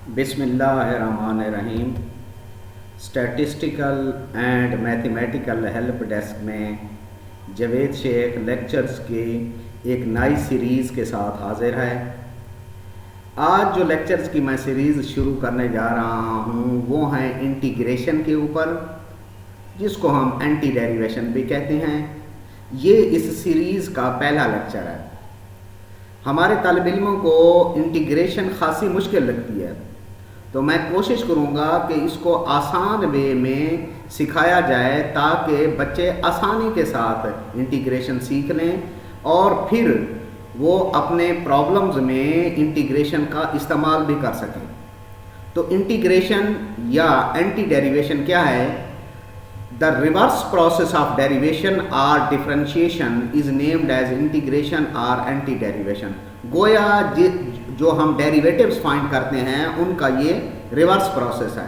बिस्मिल्लाहिर्रहमानिर्रहीम। Statistical and mathematical help desk में Javed Sheikh lectures की एक नई सीरीज़ के साथ हाजिर है। आज जो लेक्चर्स की मैं सीरीज़ शुरू करने जा रहा हूँ वो हैं इंटीग्रेशन के ऊपर, जिसको हम एंटी डेरिवेशन भी कहते हैं। ये इस सीरीज़ का पहला लेक्चर है। हमारे तालिब इल्मों को इंटीग्रेशन खासी मुश्किल लगती है, तो मैं कोशिश करूँगा कि इसको आसान वे में सिखाया जाए ताकि बच्चे आसानी के साथ इंटीग्रेशन सीख लें और फिर वो अपने प्रॉब्लम्स में इंटीग्रेशन का इस्तेमाल भी कर सकें। तो इंटीग्रेशन या एंटी डेरिवेशन क्या है? The reverse process of derivation or differentiation is named as integration or anti-derivation। गोया जो हम डेरिवेटिव्स फाइंड करते हैं उनका ये रिवर्स प्रोसेस है,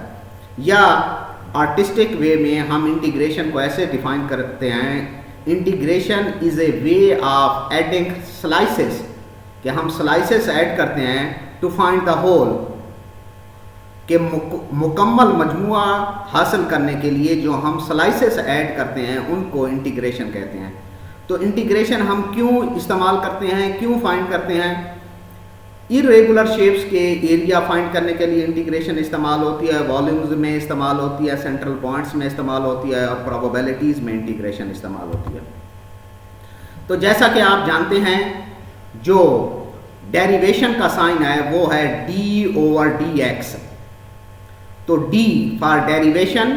या आर्टिस्टिक वे में हम इंटीग्रेशन को ऐसे डिफाइन करते हैं, integration is a way of adding slices, कि हम स्लाइसेस ऐड करते हैं टू फाइंड द होल, के मुकम्मल मजमुआ हासिल करने के लिए जो हम स्लाइसेस ऐड करते हैं उनको इंटीग्रेशन कहते हैं। तो इंटीग्रेशन हम क्यों इस्तेमाल करते हैं, क्यों फाइंड करते हैं? इरेगुलर शेप्स के एरिया फाइंड करने के लिए इंटीग्रेशन इस्तेमाल होती है, वॉल्यूम्स में इस्तेमाल होती है, सेंट्रल पॉइंट्स में इस्तेमाल होती है और प्रोबेबिलिटीज़ में इंटीग्रेशन इस्तेमाल होती है। तो जैसा कि आप जानते हैं, जो डेरिवेशन का साइन है वो है d/dx। तो d फॉर डेरिवेशन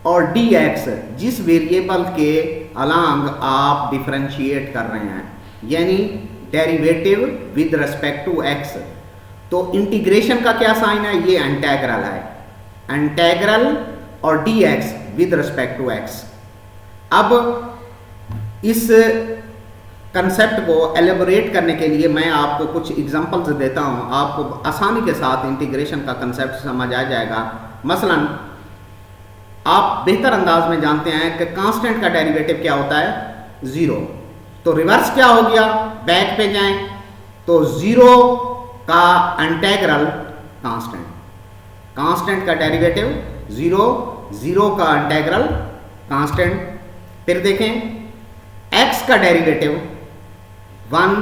और dx जिस वेरिएबल के अलांग आप डिफरेंशिएट कर रहे हैं, यानी derivative with respect to x। तो इंटीग्रेशन का क्या साइन है? ये इंटीग्रल है, इंटीग्रल और dx with respect to x। अब इस कंसेप्ट को एलेबोरेट करने के लिए मैं आपको कुछ एग्जांपल्स देता हूं, आपको आसानी के साथ इंटीग्रेशन का कंसेप्ट समझ आ जाएगा। मसलन आप बेहतर अंदाज में जानते हैं कि कांस्टेंट का डेरिवेटिव क्या होता है? ज़ीरो। तो रिवर्स क्या हो गया? बैक पे जाएं तो ज़ीरो का इंटीग्रल कांस्टेंट, कांस्टेंट का डेरिवेटिव ज़ीरो, ज़ीरो का इंटीग्रल कांस्टेंट। फिर देखें x का डेरिवेटिव 1,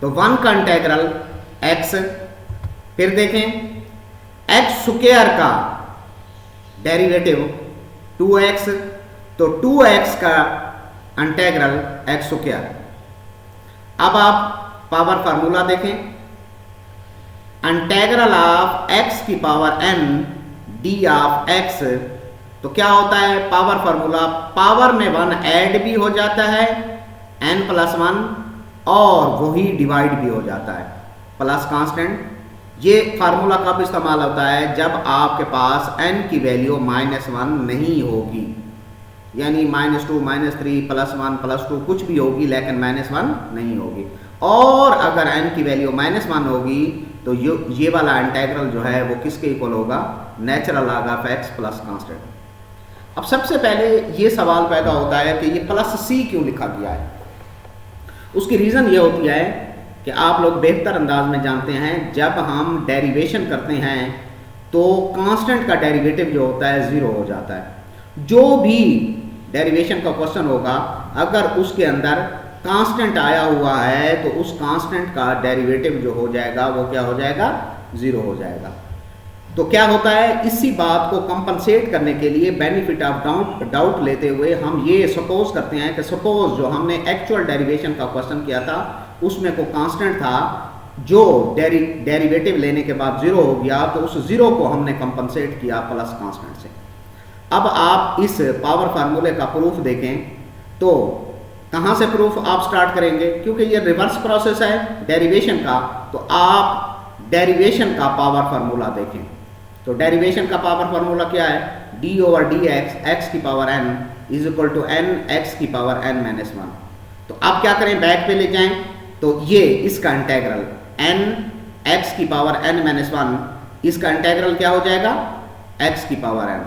तो 1 का इंटीग्रल x। फिर देखें x स्क्वायर का डेरिवेटिव 2x, तो 2x का इंटीग्रल x स्क्वायर। अब आप पावर फार्मूला देखें, इंटीग्रल ऑफ x की power n d of x, तो क्या होता है पावर फार्मूला? पावर में 1 ऐड भी हो जाता है n + 1 और वही डिवाइड भी हो जाता है प्लस कांस्टेंट। ये फार्मूला कब इस्तेमाल होता है? जब आपके पास n की वैल्यू -1 नहीं होगी, यानी -2, -3, +1, +2 कुछ भी होगी लेकिन -1 नहीं होगी। और अगर n की वैल्यू -1 होगी तो ये वाला इंटीग्रल जो है वो किसके इक्वल होगा? Natural log of x plus constant. अब सबसे पहले ये सवाल पैदा होता है कि ये +c क्यों लिखा गया है? उसकी रीज़न ये होती है कि आप लोग बेहतर अंदाज में जानते हैं, जब हम डेरिवेशन करते हैं तो कांस्टेंट का डेरिवेटिव जो होता है ज़ीरो हो जाता है। जो भी डेरिवेशन का क्वेश्चन होगा अगर उसके अंदर कांस्टेंट आया हुआ है तो उस कांस्टेंट का डेरिवेटिव जो हो जाएगा वो क्या हो जाएगा? ज़ीरो हो जाएगा। तो क्या होता है, इसी बात को कंपनसेट करने के लिए बेनिफिट ऑफ डाउट लेते हुए हम ये सपोज करते हैं कि सपोज जो हमने एक्चुअल डेरिवेशन का क्वेश्चन किया था उसमें को कांस्टेंट था जो डेरिवेटिव लेने के बाद ज़ीरो हो गया, तो उस ज़ीरो को हमने कंपनसेट किया प्लस कांस्टेंट से। अब आप इस पावर फार्मूले का प्रूफ देखें तो कहाँ से प्रूफ आप स्टार्ट करेंगे? क्योंकि ये रिवर्स प्रोसेस है डेरिवेशन का, तो आप डेरिवेशन का पावर फार्मूला देखें। तो डेरिवेशन का पावर फार्मूला क्या है? d/dx x की power n is equal to n x की पावर n-1। तो आप क्या करें? बैक पे ले जाएं तो ये इसका इंटीग्रल n x की पावर n-1, इसका इंटीग्रल क्या हो जाएगा? x की पावर n।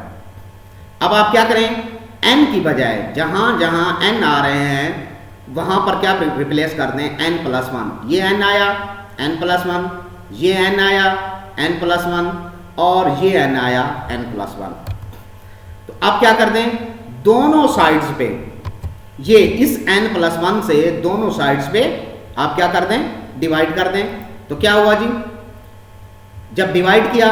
अब आप क्या करें? n की बजाय जहां जहां n आ रहे हैं वहां पर क्या रिप्लेस कर दें? n+1। ये n आया n+1, ये n आया n+1, और ये n आया n+1। तो अब क्या कर दें, दोनों साइड्स पे ये इस n+1 से दोनों साइड्स पे आप क्या कर दें, डिवाइड कर दें। तो क्या हुआ जी, जब डिवाइड किया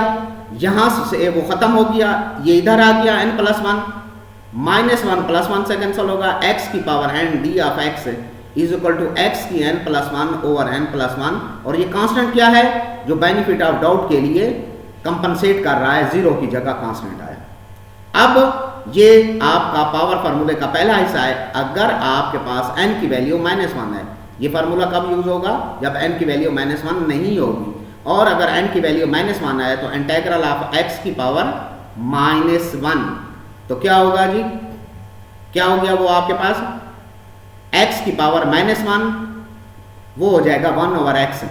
यहां से वो खत्म हो गया, ये इधर आ गया n+1, -1 + 1 से कैंसिल होगा, x की power n d of x is equal to x की n+1 ओवर n+1। और ये कांस्टेंट क्या है, जो बेनिफिट ऑफ डाउट के लिए कंपनसेट कर रहा है, 0 की जगह कांस्टेंट आया। अब ये आपका पावर फार्मूले का पहला हिस्सा है। अगर आपके पास n की वैल्यू -1 है, ये फार्मूला कब यूज होगा, जब n की वैल्यू -1 नहीं होगी। और अगर n की वैल्यू -1 है तो इंटीग्रल ऑफ x की पावर -1, तो क्या होगा जी, क्या हो गया वो आपके पास x की पावर -1, वो हो जाएगा 1/x।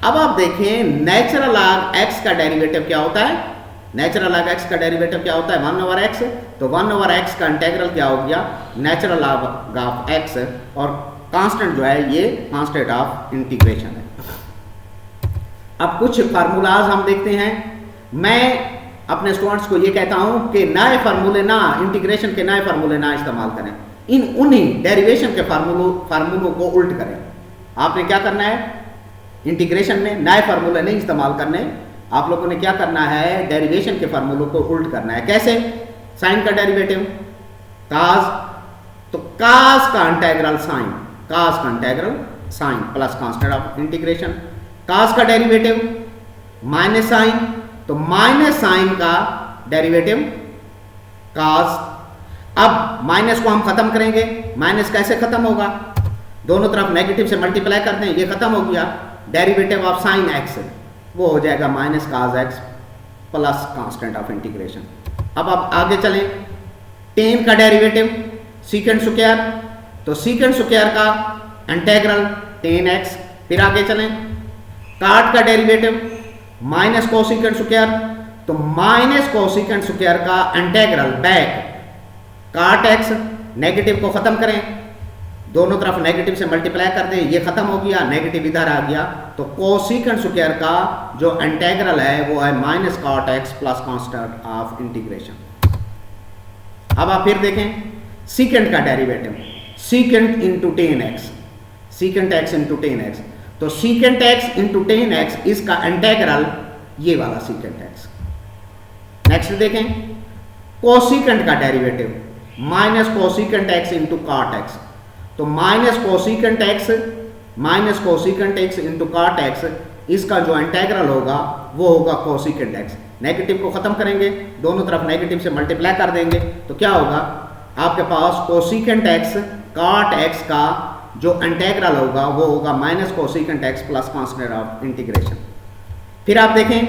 अब आप देखें नेचुरल लॉग x का डेरिवेटिव क्या होता है, नेचुरल लॉग x का डेरिवेटिव क्या होता है 1/x। तो 1/x का इंटीग्रल क्या हो गया, नेचुरल लॉग ऑफ x, और कांस्टेंट जो है ये कांस्टेंट ऑफ इंटीग्रेशन है। अब कुछ फार्मूलाज हम देखते हैं। मैं अपने स्टूडेंट्स को ये कहता हूं कि नए फार्मूले ना, इंटीग्रेशन के नए फार्मूले ना इस्तेमाल करें, उन्हीं डेरिवेशन के फार्मूलों को उल्ट करें। आपने क्या करना है, इंटीग्रेशन में नए फार्मूले नहीं इस्तेमाल करने, आप लोगों ने क्या करना है, डेरिवेशन के फार्मूलों को उल्ट करना है। कैसे, साइन का डेरिवेटिव काज, तो काज का इंटीग्रल साइन, काज का integral sine plus constant of integration. Cos का डेरिवेटिव माइनस साइन, तो माइनस साइन का डेरिवेटिव काज। अब माइनस को हम खत्म करेंगे, माइनस कैसे खत्म होगा, दोनों तरफ नेगेटिव से मल्टीप्लाई कर दें, ये खत्म हो गया, डेरिवेटिव ऑफ साइन एक्स वो हो जाएगा minus cause x plus constant of integration. अब आप आगे चलें, टेन का डेरिवेटिव सीकेंट स्क्वायर, तो सीकेंट स्क्वायर का इंटीग्रल टेन एक्स। फिर आगे चलें, काट का डेरिवेटिव माइनस कोसिकेंट स्क्वायर, तो माइनस कोसिकेंट स्क्वायर का इंटीग्रल बैक काट एक्स। नेगेटिव को खत्म करें, दोनों तरफ नेगेटिव से मल्टीप्लाई कर दें, ये खत्म हो गया, नेगेटिव इधर आ गया, तो कोसिकेंट स्क्वायर का जो इंटीग्रल है वो है minus cot X plus constant of integration. अब आप फिर देखें सीकेंट का derivative, secant into tan X, secant X into tan X, तो secant X into tan X इसका इंटीग्रल ये वाला सीकेंट एक्स। नेक्स्ट देखें कोसिकेंट का derivative minus cosecant X into cot X, तो minus cosecant X into cot X इसका जो integral होगा वो होगा कोसिकेंट एक्स। नेगेटिव को खत्म करेंगे, दोनों तरफ नेगेटिव से मल्टीप्लाई कर देंगे, तो क्या होगा आपके पास कोसिकेंट एक्स कॉट एक्स का जो इंटीग्रल होगा वो होगा minus cosecant x plus constant of integration. फिर आप देखें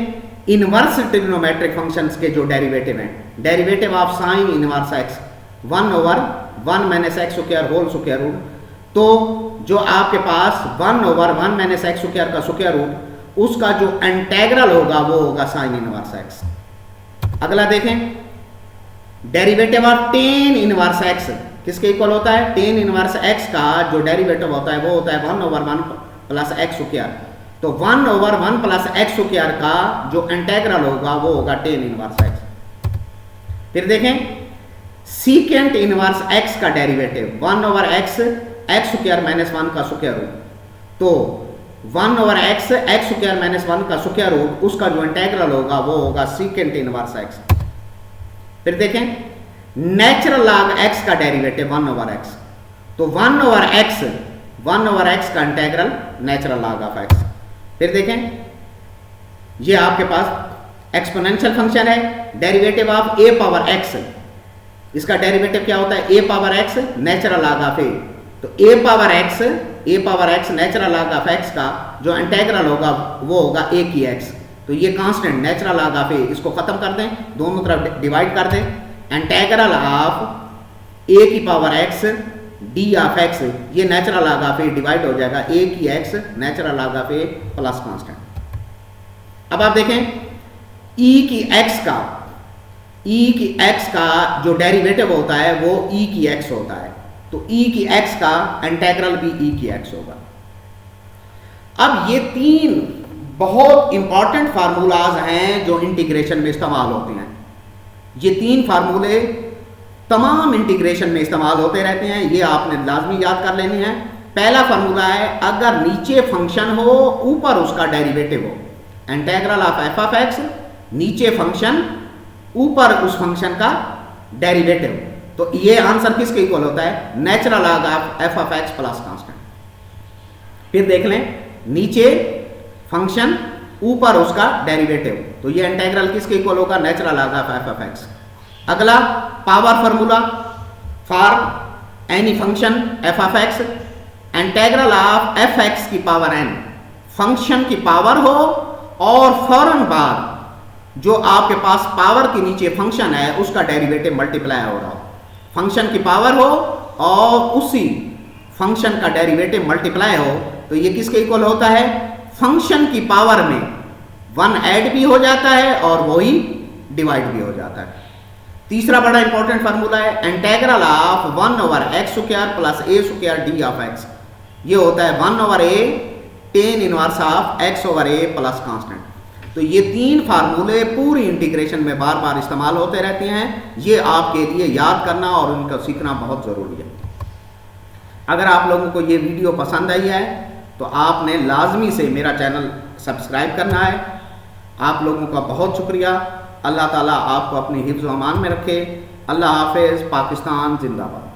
इनवर्स ट्रिग्नोमेट्रिक फंक्शंस के जो डेरिवेटिव हैं, derivative of sine inverse x 1/1 minus x square whole square root, तो जो आपके पास 1/1 माइनस एक्स स्क्वायर का स्क्वायर रूट उसका जो इंटीग्रल होगा वो होगा साइन इनवर्स एक्स। अगला देखें derivative of tan inverse x किसके इक्वल होता है, टेन इनवर्स एक्स का जो डेरिवेटिव होता है वो होता है 1/1 प्लस एक्स स्क्वायर, तो 1/1 प्लस एक्स स्क्वायर का जो इंटीग्रल होगा वो होगा टेन इनवर्स एक्स। फिर देखें सीकेंट इनवर्स एक्स का derivative 1/x x square minus 1 का स्क्वायर रूट, तो 1/x एक्स स्क्वायर माइनस 1 का स्क्वायर रूट उसका जो इंटीग्रल होगा वो होगा सीकेंट इनवर्स एक्स। फिर देखें नेचुरल लॉग x का डेरिवेटिव 1/x, तो 1/x का integral natural log of x। फिर देखें ये आपके पास एक्सपोनेंशियल फंक्शन है, derivative of a power x, इसका डेरिवेटिव क्या होता है a power x natural log of a, तो a power x natural log of x का जो इंटीग्रल होगा वो होगा a की x, तो ये constant natural log of a इसको खत्म कर दें, दोनों तरफ डिवाइड कर दें, इंटीग्रल ऑफ a की power x d of x, ये natural log of a divide हो जाएगा a की x natural log of a plus constant. अब आप देखें e की x का जो डेरिवेटिव होता है वो e की x होता है, तो e की x का इंटीग्रल भी e की x होगा। अब ये तीन बहुत इंपॉर्टेंट फार्मूलाज हैं जो इंटीग्रेशन में इस्तेमाल होते हैं। ये 3 फार्मूले तमाम इंटीग्रेशन में इस्तेमाल होते रहते हैं, ये आपने लाजमी याद कर लेनी है। पहला फार्मूला है, अगर नीचे फंक्शन हो ऊपर उसका डेरिवेटिव हो, integral of F of x, नीचे फंक्शन ऊपर उस फंक्शन का डेरिवेटिव, तो ये आंसर किसके इक्वल होता है? Natural log of F of x plus constant. फिर देख लें, नीचे फंक्शन ऊपर उसका डेरिवेटिव, तो ये इंटीग्रल किसके इक्वल होगा? Natural log of F of X. अगला power formula for any function F of X, integral of F X की पावर एन, फंक्शन की पावर हो और फौरन बाद जो आपके पास पावर के नीचे फंक्शन है उसका डेरिवेटिव मल्टीप्लाई हो रहा हो, फंक्शन की पावर हो और उसी फंक्शन का डेरिवेटिव मल्टीप्लाई हो, तो ये किसके इक्वल होता है? फंक्शन की पावर में 1 ऐड भी हो जाता है और वही डिवाइड भी हो जाता है। तीसरा बड़ा इंपॉर्टेंट फार्मूला है, integral of 1 over x square plus A square D of x, ये होता है 1 over A tan inverse of x over A plus constant. तो ये 3 फार्मूले पूरी इंटीग्रेशन में बार बार इस्तेमाल होते रहते हैं, ये आपके लिए याद करना और उनका सीखना बहुत ज़रूरी है। अगर आप लोगों को ये वीडियो पसंद आई है तो आपने लाजमी से मेरा चैनल सब्सक्राइब करना है। आप लोगों का बहुत शुक्रिया। अल्लाह ताला आपको अपनी हिफ्ज़ व अमान में रखे। अल्लाह हाफ़िज़। पाकिस्तान जिंदाबाद।